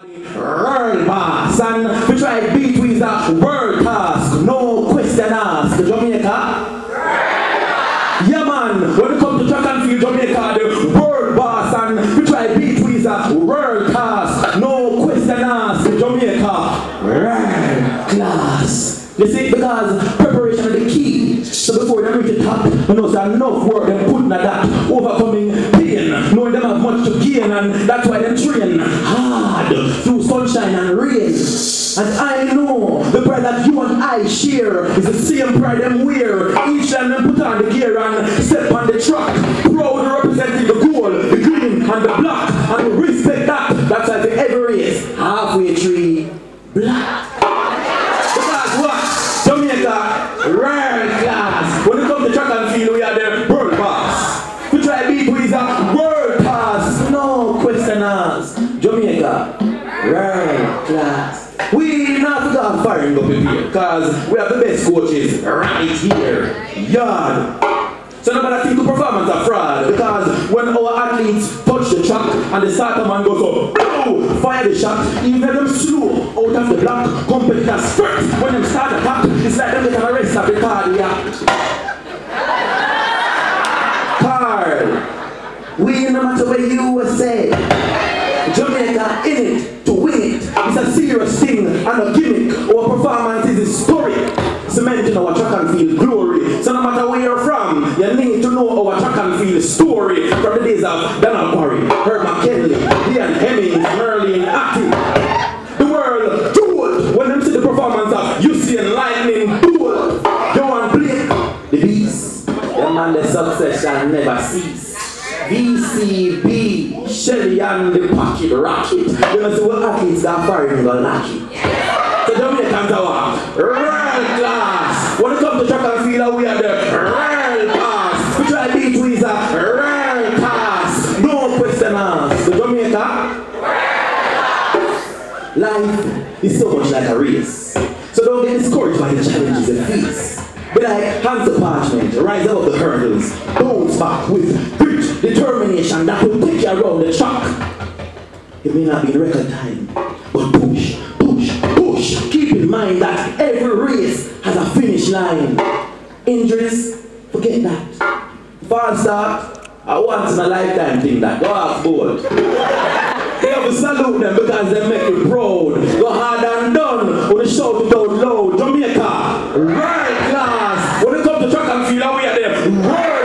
World boss, and we try beat with a world task, no question asked. Jamaica? Yeah man, when it comes to track and field, Jamaica, the world boss, and we try beat with a world task, no question asked. Jamaica, world class. You see, because preparation is the key. So before they reach the top, you know, there's enough work them putting at that, overcoming pain, knowing them have much to gain, and that's why they train hard through sunshine and rain. And I know the pride that you and I share is the same pride them wear. Each time them put on the gear and step on the track, proud representing the gold, the green and the black, and we respect that. That's why the every race halfway tree black. Because what? Jamaica, world class. When it comes to track and field, we are the world class. We try to beat with a world class, no question asked. Jamaica, world class. We not got firing up in here because we have the best coaches right here. Yard. So nobody think the performance are fraud, because when our athletes touch the track and the starter man goes up, boom, fire the shot, even them slow out of the block, competitors spurt. When them start attack, it's like them get an arrest of the cardiac. Carl, we no matter where you were say, Jamaica in it to win it. It's a serious thing and a gimmick. Our performance is historic, cementing our track and field glory. So no matter where you're from, you need to know our track and field story from the days of Donald Barry, Herb McKinley, Ian Hemmings, Merlin Atty. The world told when them see the performance of Usain Lightning Bolt, Joan Blake, the beast. The man the success shall never cease. VCB, Shelly and the pocket rocket. You know, see what athletes got firing go lucky. So Jamaicans are world class. When it comes to track and field, we are the world class. We try to beat with a world class. No question asked. So Jamaica, life is so much like a race. So don't get discouraged by the challenges and feats. Be like hands of parchment, rise above the hurdles, bounce back with grit, determination that will take you around the track. It may not be in record time, but push, push, push. Keep in mind that every race has a finish line. Injuries, forget that. False start, a once in a lifetime thing that. Go off board. You have to salute them because they make you proud. Go hard and done with a shout it out loud. Jamaica, world class. When it comes to track and field, we are there.